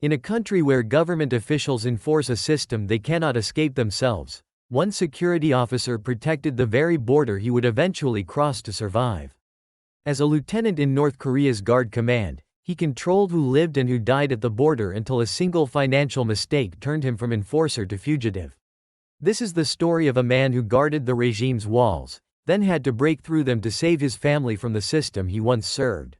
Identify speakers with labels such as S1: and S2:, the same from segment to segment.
S1: In a country where government officials enforce a system they cannot escape themselves, one security officer protected the very border he would eventually cross to survive. As a lieutenant in North Korea's Guard Command, he controlled who lived and who died at the border until a single financial mistake turned him from enforcer to fugitive. This is the story of a man who guarded the regime's walls, then had to break through them to save his family from the system he once served.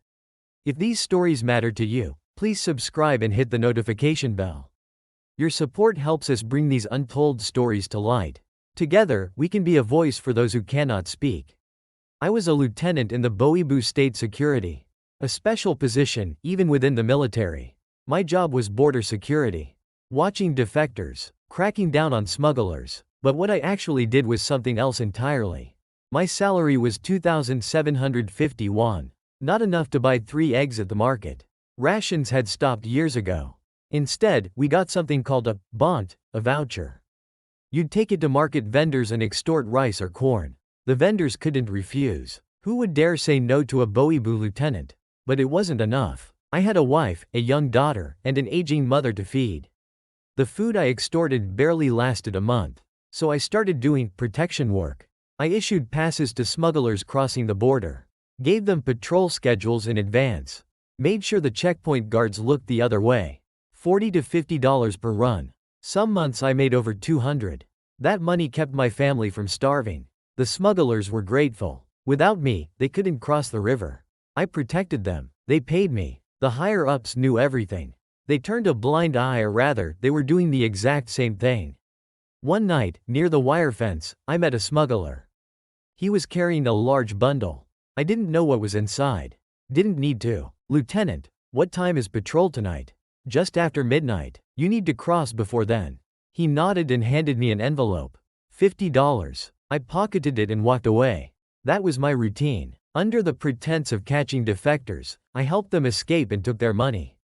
S1: If these stories matter to you, please subscribe and hit the notification bell. Your support helps us bring these untold stories to light. Together, we can be a voice for those who cannot speak. I was a lieutenant in the Boebu State Security, a special position, even within the military. My job was border security, watching defectors, cracking down on smugglers, but what I actually did was something else entirely. My salary was 2,750 won, not enough to buy 3 eggs at the market. Rations had stopped years ago. Instead, we got something called a bont, a voucher. You'd take it to market vendors and extort rice or corn. The vendors couldn't refuse. Who would dare say no to a Boebu lieutenant? But it wasn't enough. I had a wife, a young daughter, and an aging mother to feed. The food I extorted barely lasted a month. So I started doing protection work. I issued passes to smugglers crossing the border, gave them patrol schedules in advance, made sure the checkpoint guards looked the other way. $40 to $50 per run. Some months I made over 200. That money kept my family from starving. The smugglers were grateful. Without me, they couldn't cross the river. I protected them. They paid me. The higher-ups knew everything. They turned a blind eye, or rather, they were doing the exact same thing. One night, near the wire fence, I met a smuggler. He was carrying a large bundle. I didn't know what was inside. Didn't need to. "Lieutenant, what time is patrol tonight?" "Just after midnight. You need to cross before then." He nodded and handed me an envelope. $50. I pocketed it and walked away. That was my routine. Under the pretense of catching defectors, I helped them escape and took their money.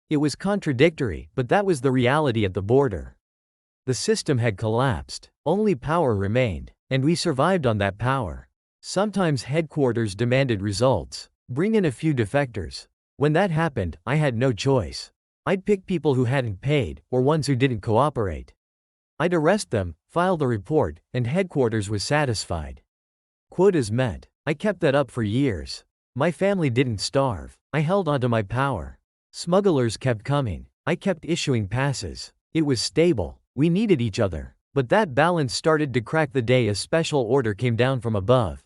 S1: It was contradictory, but that was the reality at the border. The system had collapsed. Only power remained, and we survived on that power. Sometimes headquarters demanded results. Bring in a few defectors. When that happened, I had no choice. I'd pick people who hadn't paid, or ones who didn't cooperate. I'd arrest them, file the report, and headquarters was satisfied. Quotas met. I kept that up for years. My family didn't starve. I held onto my power. Smugglers kept coming. I kept issuing passes. It was stable. We needed each other. But that balance started to crack the day a special order came down from above.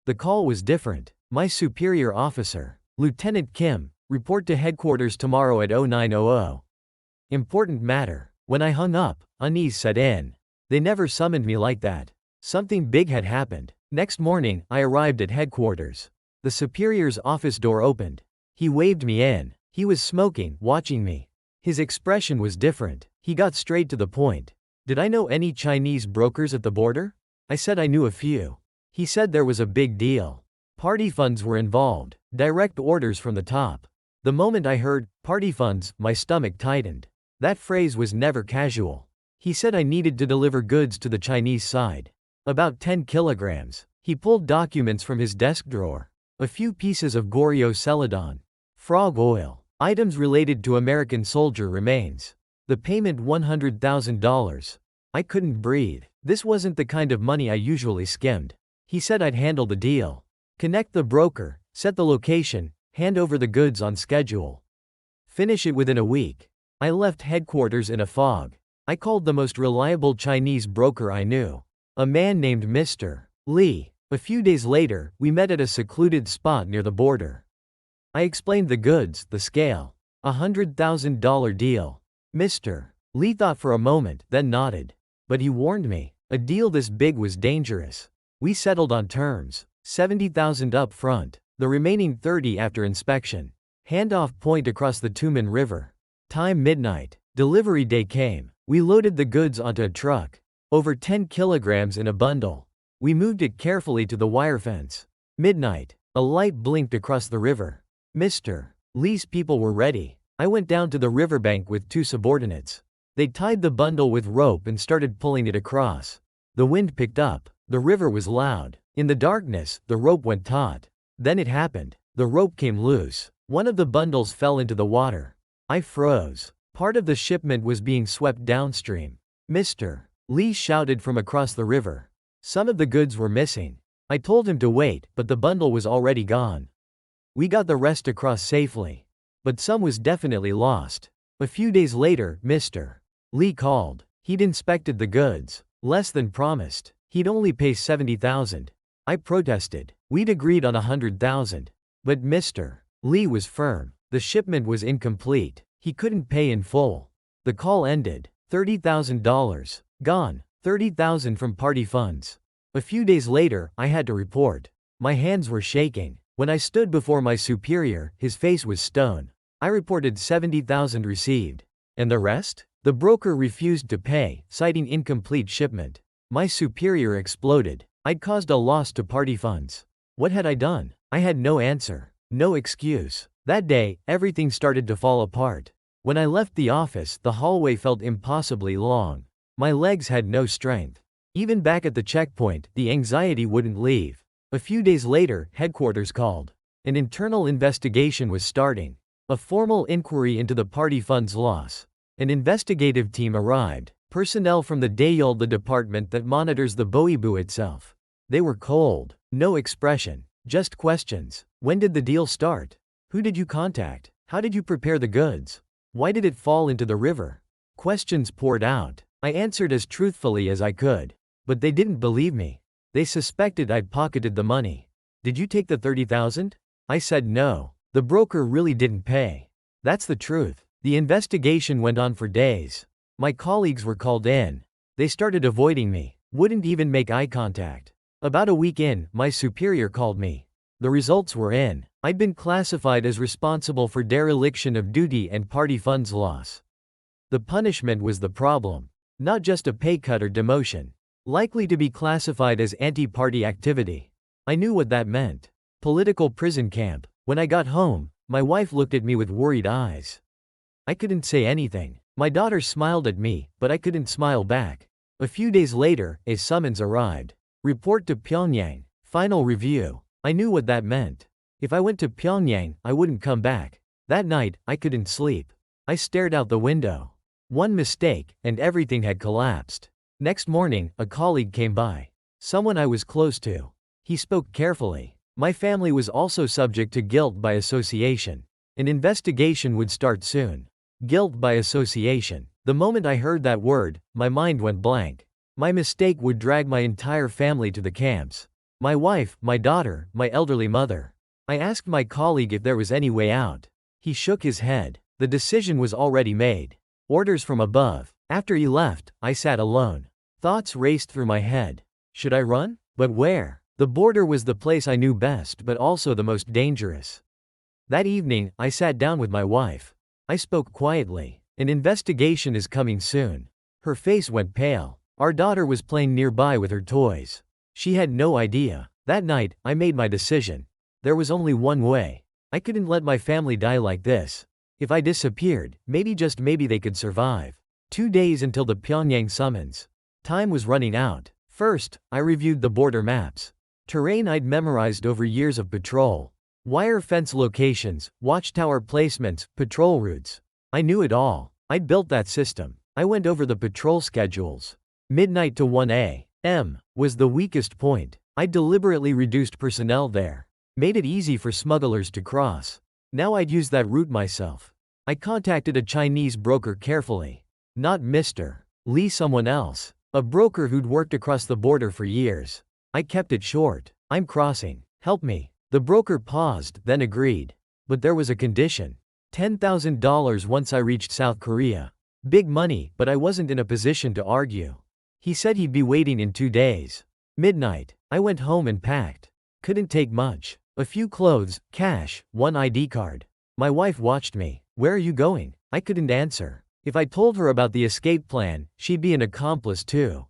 S1: The call was different. My superior officer, Lieutenant Kim, report to headquarters tomorrow at 0900. Important matter. When I hung up, unease set in. They never summoned me like that. Something big had happened. Next morning, I arrived at headquarters. The superior's office door opened. He waved me in. He was smoking, watching me. His expression was different. He got straight to the point. Did I know any Chinese brokers at the border? I said I knew a few. He said there was a big deal. Party funds were involved. Direct orders from the top. The moment I heard party funds, my stomach tightened. That phrase was never casual. He said I needed to deliver goods to the Chinese side. About 10 kilograms. He pulled documents from his desk drawer. A few pieces of Goryo celadon. Frog oil. Items related to American soldier remains. The payment $100,000. I couldn't breathe. This wasn't the kind of money I usually skimmed. He said I'd handle the deal. Connect the broker, set the location, hand over the goods on schedule. Finish it within a week. I left headquarters in a fog. I called the most reliable Chinese broker I knew. A man named Mr. Lee. A few days later, we met at a secluded spot near the border. I explained the goods, the scale. $100,000 deal. Mr. Lee thought for a moment, then nodded. But he warned me. A deal this big was dangerous. We settled on terms. $70,000 up front. The remaining $30,000 after inspection. Handoff point across the Tumen River. Time midnight. Delivery day came. We loaded the goods onto a truck. Over 10 kilograms in a bundle. We moved it carefully to the wire fence. Midnight. A light blinked across the river. Mr. Lee's people were ready. I went down to the riverbank with 2 subordinates. They tied the bundle with rope and started pulling it across. The wind picked up. The river was loud. In the darkness, the rope went taut. Then it happened. The rope came loose. One of the bundles fell into the water. I froze. Part of the shipment was being swept downstream. Mr. Lee shouted from across the river. Some of the goods were missing. I told him to wait, but the bundle was already gone. We got the rest across safely. But some was definitely lost. A few days later, Mr. Lee called. He'd inspected the goods. Less than promised. He'd only pay $70,000. I protested. We'd agreed on $100,000. But Mr. Lee was firm. The shipment was incomplete. He couldn't pay in full. The call ended. $30,000. Gone. $30,000 from party funds. A few days later, I had to report. My hands were shaking. When I stood before my superior, his face was stone. I reported $70,000 received. And the rest? The broker refused to pay, citing incomplete shipment. My superior exploded. I'd caused a loss to party funds. What had I done? I had no answer. No excuse. That day, everything started to fall apart. When I left the office, the hallway felt impossibly long. My legs had no strength. Even back at the checkpoint, the anxiety wouldn't leave. A few days later, headquarters called. An internal investigation was starting. A formal inquiry into the party fund's loss. An investigative team arrived. Personnel from the DAYOL, the department that monitors the Boebu itself. They were cold. No expression. Just questions. When did the deal start? Who did you contact? How did you prepare the goods? Why did it fall into the river? Questions poured out. I answered as truthfully as I could. But they didn't believe me. They suspected I'd pocketed the money. Did you take the $30,000? I said no. The broker really didn't pay. That's the truth. The investigation went on for days. My colleagues were called in. They started avoiding me. Wouldn't even make eye contact. About a week in, my superior called me. The results were in. I'd been classified as responsible for dereliction of duty and party funds loss. The punishment was the problem. Not just a pay cut or demotion. Likely to be classified as anti-party activity. I knew what that meant. Political prison camp. When I got home, my wife looked at me with worried eyes. I couldn't say anything. My daughter smiled at me, but I couldn't smile back. A few days later, a summons arrived. Report to Pyongyang. Final review. I knew what that meant. If I went to Pyongyang, I wouldn't come back. That night, I couldn't sleep. I stared out the window. One mistake, and everything had collapsed. Next morning, a colleague came by. Someone I was close to. He spoke carefully. My family was also subject to guilt by association. An investigation would start soon. Guilt by association. The moment I heard that word, my mind went blank. My mistake would drag my entire family to the camps. My wife, my daughter, my elderly mother. I asked my colleague if there was any way out. He shook his head. The decision was already made. Orders from above. After he left, I sat alone. Thoughts raced through my head. Should I run? But where? The border was the place I knew best, but also the most dangerous. That evening, I sat down with my wife. I spoke quietly. An investigation is coming soon. Her face went pale. Our daughter was playing nearby with her toys. She had no idea. That night, I made my decision. There was only one way. I couldn't let my family die like this. If I disappeared, maybe just maybe they could survive. 2 days until the Pyongyang summons. Time was running out. First, I reviewed the border maps. Terrain I'd memorized over years of patrol. Wire fence locations, watchtower placements, patrol routes. I knew it all. I'd built that system. I went over the patrol schedules. Midnight to 1 a.m. was the weakest point. I deliberately reduced personnel there. Made it easy for smugglers to cross. Now I'd use that route myself. I contacted a Chinese broker carefully. Not Mr. Lee, someone else. A broker who'd worked across the border for years. I kept it short. I'm crossing. Help me. The broker paused, then agreed. But there was a condition. $10,000 once I reached South Korea. Big money, but I wasn't in a position to argue. He said he'd be waiting in 2 days. Midnight. I went home and packed. Couldn't take much. A few clothes, cash, one ID card. My wife watched me. Where are you going? I couldn't answer. If I told her about the escape plan, she'd be an accomplice too.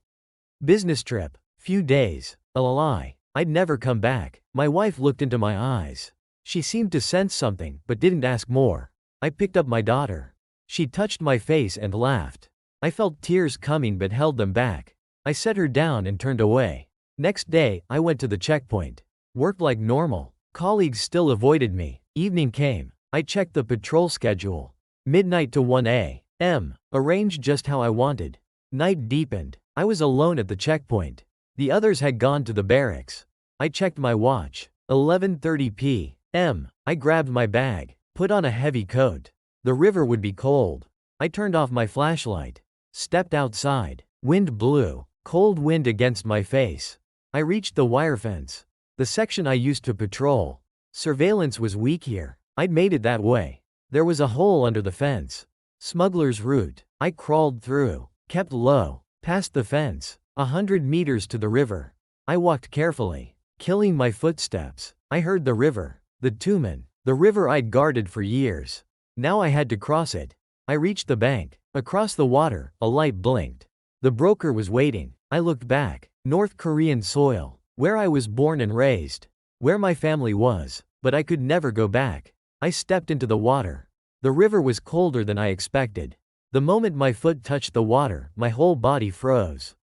S1: Business trip. Few days. A lie. I'd never come back. My wife looked into my eyes. She seemed to sense something, but didn't ask more. I picked up my daughter. She touched my face and laughed. I felt tears coming but held them back. I set her down and turned away. Next day, I went to the checkpoint. Worked like normal. Colleagues still avoided me. Evening came. I checked the patrol schedule. Midnight to 1 a.m. Arranged just how I wanted. Night deepened. I was alone at the checkpoint. The others had gone to the barracks. I checked my watch. 11:30 p.m. I grabbed my bag, put on a heavy coat. The river would be cold. I turned off my flashlight. Stepped outside. Wind blew. Cold wind against my face. I reached the wire fence. The section I used to patrol. Surveillance was weak here. I'd made it that way. There was a hole under the fence. Smuggler's route. I crawled through. Kept low. Past the fence. 100 meters to the river. I walked carefully, killing my footsteps. I heard the river. The Tumen. The river I'd guarded for years. Now I had to cross it. I reached the bank. Across the water, a light blinked. The broker was waiting. I looked back. North Korean soil. Where I was born and raised. Where my family was. But I could never go back. I stepped into the water. The river was colder than I expected. The moment my foot touched the water, my whole body froze.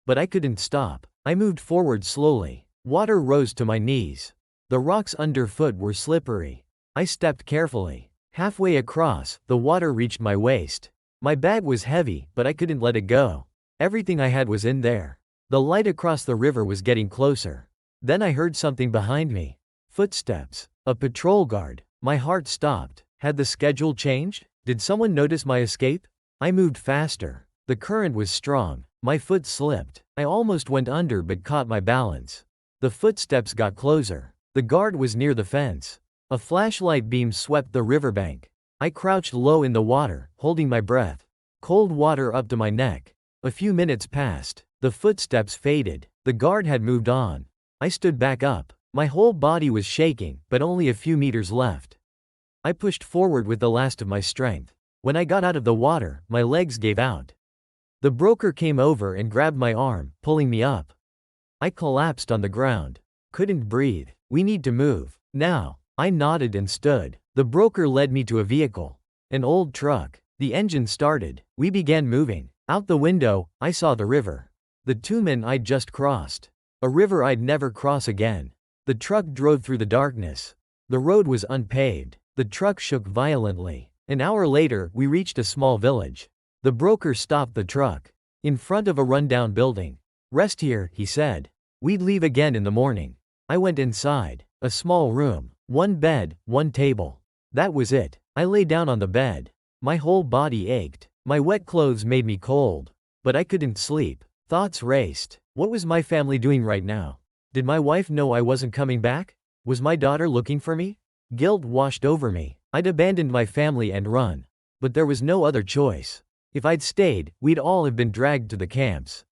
S1: But I couldn't stop. I moved forward slowly. Water rose to my knees. The rocks underfoot were slippery. I stepped carefully. Halfway across, the water reached my waist. My bag was heavy, but I couldn't let it go. Everything I had was in there. The light across the river was getting closer. Then I heard something behind me. Footsteps. A patrol guard. My heart stopped. Had the schedule changed? Did someone notice my escape? I moved faster. The current was strong. My foot slipped. I almost went under but caught my balance. The footsteps got closer. The guard was near the fence. A flashlight beam swept the riverbank. I crouched low in the water, holding my breath. Cold water up to my neck. A few minutes passed. The footsteps faded. The guard had moved on. I stood back up. My whole body was shaking, but only a few meters left. I pushed forward with the last of my strength. When I got out of the water, my legs gave out. The broker came over and grabbed my arm, pulling me up. I collapsed on the ground. Couldn't breathe. We need to move. Now. I nodded and stood. The broker led me to a vehicle. An old truck. The engine started. We began moving. Out the window, I saw the river. The Tumen I'd just crossed. A river I'd never cross again. The truck drove through the darkness. The road was unpaved. The truck shook violently. An hour later, we reached a small village. The broker stopped the truck. In front of a rundown building. Rest here, he said. We'd leave again in the morning. I went inside. A small room. One bed, one table. That was it. I lay down on the bed. My whole body ached. My wet clothes made me cold. But I couldn't sleep. Thoughts raced. What was my family doing right now? Did my wife know I wasn't coming back? Was my daughter looking for me? Guilt washed over me. I'd abandoned my family and run. But there was no other choice. If I'd stayed, we'd all have been dragged to the camps.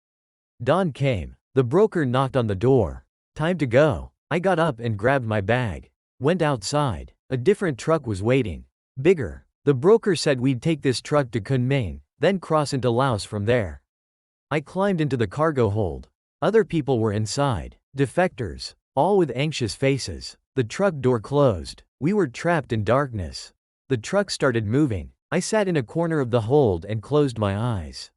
S1: Dawn came. The broker knocked on the door. Time to go. I got up and grabbed my bag. Went outside. A different truck was waiting. Bigger. The broker said we'd take this truck to Kunming, then cross into Laos from there. I climbed into the cargo hold. Other people were inside. Defectors. All with anxious faces. The truck door closed. We were trapped in darkness. The truck started moving. I sat in a corner of the hold and closed my eyes.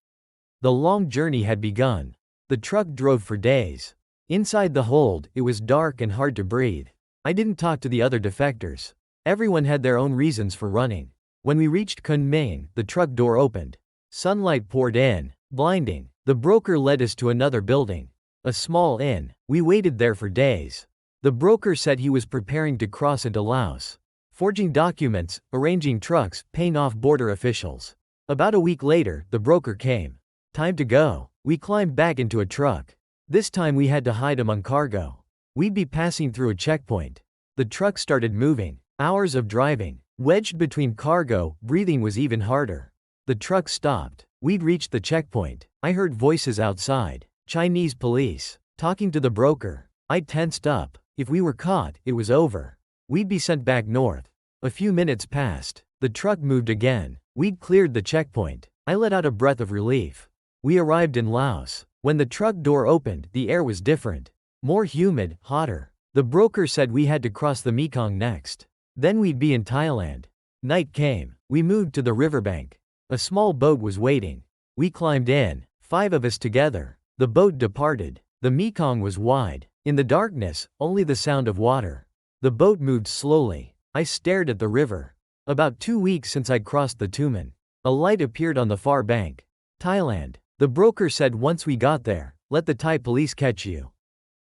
S1: The long journey had begun. The truck drove for days. Inside the hold, it was dark and hard to breathe. I didn't talk to the other defectors. Everyone had their own reasons for running. When we reached Kunming, the truck door opened. Sunlight poured in, blinding. The broker led us to another building. A small inn. We waited there for days. The broker said he was preparing to cross into Laos. Forging documents, arranging trucks, paying off border officials. About a week later, the broker came. Time to go. We climbed back into a truck. This time we had to hide among cargo. We'd be passing through a checkpoint. The truck started moving. Hours of driving. Wedged between cargo, breathing was even harder. The truck stopped. We'd reached the checkpoint. I heard voices outside. Chinese police. Talking to the broker. I tensed up. If we were caught, it was over. We'd be sent back north. A few minutes passed. The truck moved again. We'd cleared the checkpoint. I let out a breath of relief. We arrived in Laos. When the truck door opened, the air was different. More humid, hotter. The broker said we had to cross the Mekong next. Then we'd be in Thailand. Night came. We moved to the riverbank. A small boat was waiting. We climbed in, 5 of us together. The boat departed. The Mekong was wide. In the darkness, only the sound of water. The boat moved slowly. I stared at the river. About 2 weeks since I'd crossed the Tumen. A light appeared on the far bank. Thailand. The broker said once we got there, let the Thai police catch you.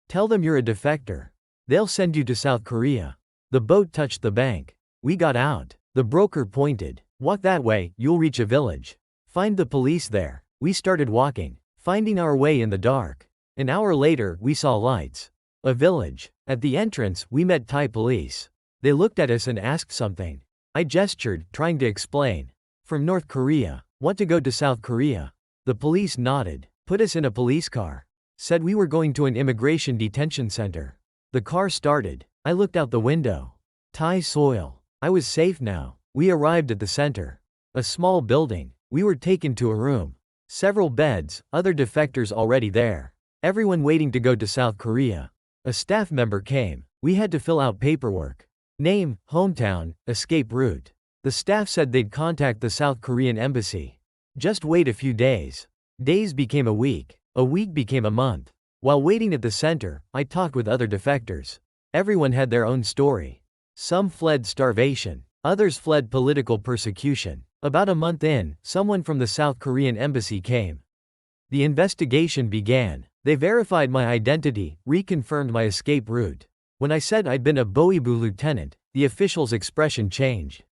S1: Tell them you're a defector. They'll send you to South Korea. The boat touched the bank. We got out. The broker pointed. Walk that way, you'll reach a village. Find the police there. We started walking, finding our way in the dark. An hour later, we saw lights. A village. At the entrance, we met Thai police. They looked at us and asked something. I gestured, trying to explain. From North Korea. Want to go to South Korea. The police nodded, put us in a police car. Said we were going to an immigration detention center. The car started. I looked out the window. Thai soil. I was safe now. We arrived at the center. A small building. We were taken to a room. Several beds, other defectors already there. Everyone waiting to go to South Korea. A staff member came. We had to fill out paperwork. Name, hometown, escape route. The staff said they'd contact the South Korean embassy. Just wait a few days. Days became a week became a month. While waiting at the center, I talked with other defectors. Everyone had their own story. Some fled starvation, others fled political persecution. About a month in, someone from the South Korean embassy came. The investigation began. They verified my identity, reconfirmed my escape route. When I said I'd been a Boebu lieutenant, the official's expression changed.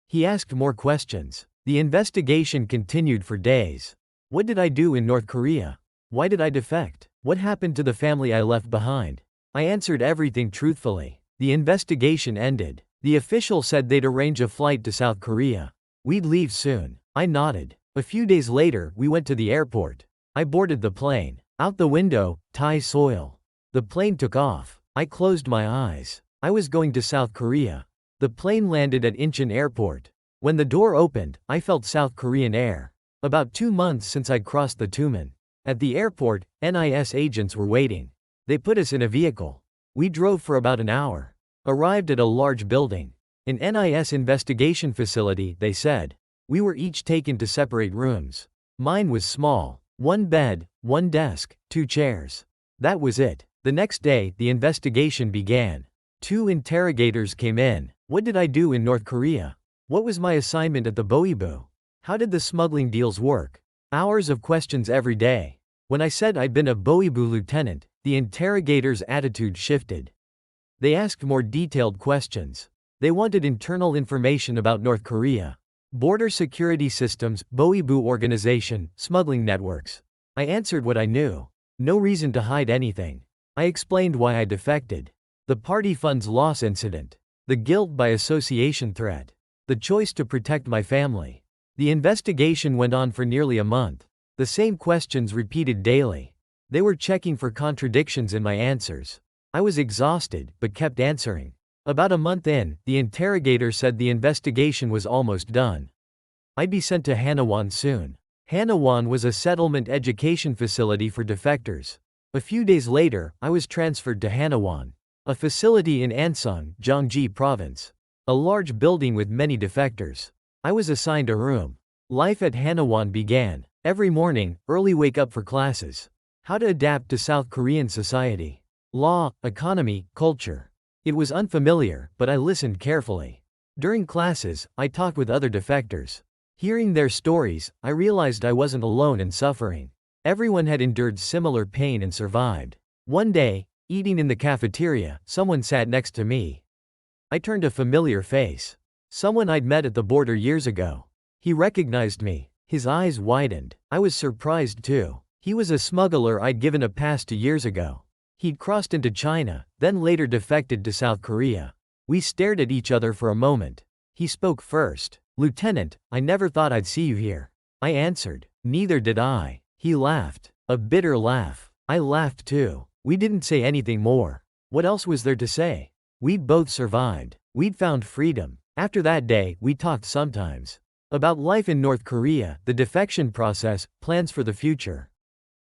S1: He asked more questions. The investigation continued for days. What did I do in North Korea? Why did I defect? What happened to the family I left behind? I answered everything truthfully. The investigation ended. The official said they'd arrange a flight to South Korea. We'd leave soon. I nodded. A few days later, we went to the airport. I boarded the plane. Out the window, Thai soil. The plane took off. I closed my eyes. I was going to South Korea. The plane landed at Incheon Airport. When the door opened, I felt South Korean air. About 2 months since I'd crossed the Tumen. At the airport, NIS agents were waiting. They put us in a vehicle. We drove for about an hour. Arrived at a large building. An NIS investigation facility, they said. We were each taken to separate rooms. Mine was small. 1 bed, 1 desk, 2 chairs. That was it. The next day, the investigation began. 2 interrogators came in. What did I do in North Korea? What was my assignment at the Boebu? How did the smuggling deals work? Hours of questions every day. When I said I'd been a Boebu lieutenant, the interrogators' attitude shifted. They asked more detailed questions. They wanted internal information about North Korea. Border security systems, Boebu organization, smuggling networks. I answered what I knew. No reason to hide anything. I explained why I defected. The party funds loss incident. The guilt by association threat. The choice to protect my family. The investigation went on for nearly a month. The same questions repeated daily. They were checking for contradictions in my answers. I was exhausted, but kept answering. About a month in, the interrogator said the investigation was almost done. I'd be sent to Hanawon soon. Hanawon was a settlement education facility for defectors. A few days later, I was transferred to Hanawon, a facility in Ansong, Gyeonggi Province. A large building with many defectors. I was assigned a room. Life at Hanawon began. Every morning, early wake up for classes. How to adapt to South Korean society. Law, economy, culture. It was unfamiliar, but I listened carefully. During classes, I talked with other defectors. Hearing their stories, I realized I wasn't alone in suffering. Everyone had endured similar pain and survived. One day, eating in the cafeteria, someone sat next to me. I turned a familiar face. Someone I'd met at the border years ago. He recognized me. His eyes widened. I was surprised too. He was a smuggler I'd given a pass to years ago. He'd crossed into China, then later defected to South Korea. We stared at each other for a moment. He spoke first. Lieutenant, I never thought I'd see you here. I answered. Neither did I. He laughed. A bitter laugh. I laughed too. We didn't say anything more. What else was there to say? We'd both survived. We'd found freedom. After that day, we talked sometimes. About life in North Korea, the defection process, plans for the future.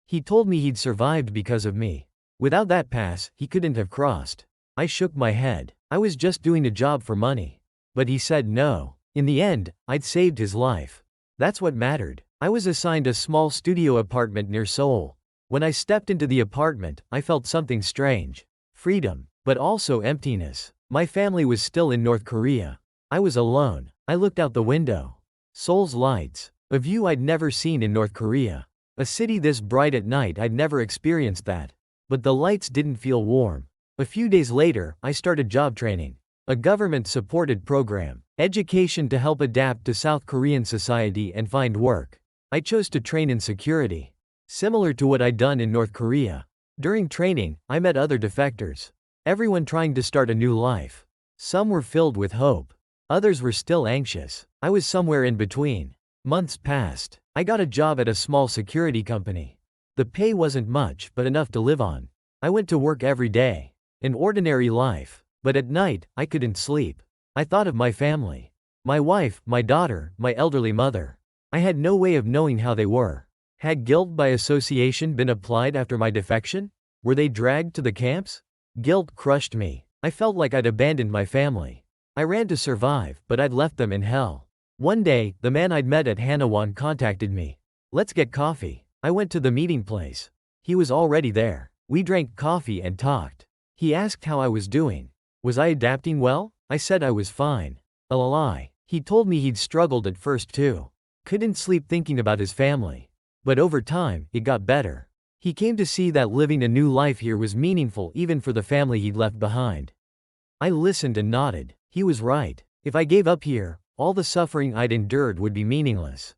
S1: He told me he'd survived because of me. Without that pass, he couldn't have crossed. I shook my head. I was just doing a job for money. But he said no. In the end, I'd saved his life. That's what mattered. I was assigned a small studio apartment near Seoul. When I stepped into the apartment, I felt something strange. Freedom, but also emptiness. My family was still in North Korea. I was alone. I looked out the window. Seoul's lights. A view I'd never seen in North Korea. A city this bright at night, I'd never experienced that. But the lights didn't feel warm. A few days later, I started job training. A government-supported program. Education to help adapt to South Korean society and find work. I chose to train in security. Similar to what I'd done in North Korea. During training, I met other defectors. Everyone trying to start a new life. Some were filled with hope. Others were still anxious. I was somewhere in between. Months passed. I got a job at a small security company. The pay wasn't much, but enough to live on. I went to work every day. An ordinary life. But at night, I couldn't sleep. I thought of my family. My wife, my daughter, my elderly mother. I had no way of knowing how they were. Had guilt by association been applied after my defection? Were they dragged to the camps? Guilt crushed me. I felt like I'd abandoned my family. I ran to survive, but I'd left them in hell. One day, the man I'd met at Hanawan contacted me. Let's get coffee. I went to the meeting place. He was already there. We drank coffee and talked. He asked how I was doing. Was I adapting well? I said I was fine. A lie. He told me he'd struggled at first too. Couldn't sleep thinking about his family. But over time, it got better. He came to see that living a new life here was meaningful even for the family he'd left behind. I listened and nodded. He was right. If I gave up here, all the suffering I'd endured would be meaningless.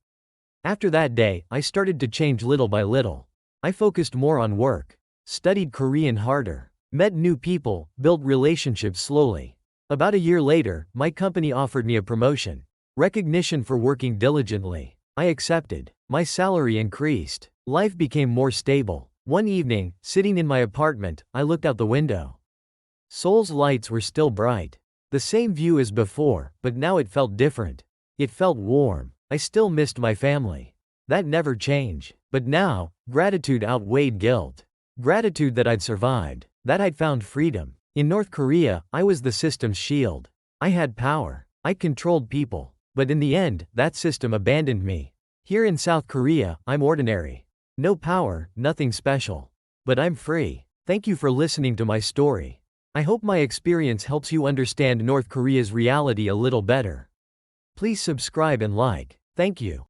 S1: After that day, I started to change little by little. I focused more on work, studied Korean harder, met new people, built relationships slowly. About a year later, my company offered me a promotion, recognition for working diligently. I accepted. My salary increased. Life became more stable. One evening, sitting in my apartment, I looked out the window. Seoul's lights were still bright. The same view as before, but now it felt different. It felt warm. I still missed my family. That never changed. But now, gratitude outweighed guilt. Gratitude that I'd survived, that I'd found freedom. In North Korea, I was the system's shield. I had power. I controlled people. But in the end, that system abandoned me. Here in South Korea, I'm ordinary. No power, nothing special. But I'm free. Thank you for listening to my story. I hope my experience helps you understand North Korea's reality a little better. Please subscribe and like. Thank you.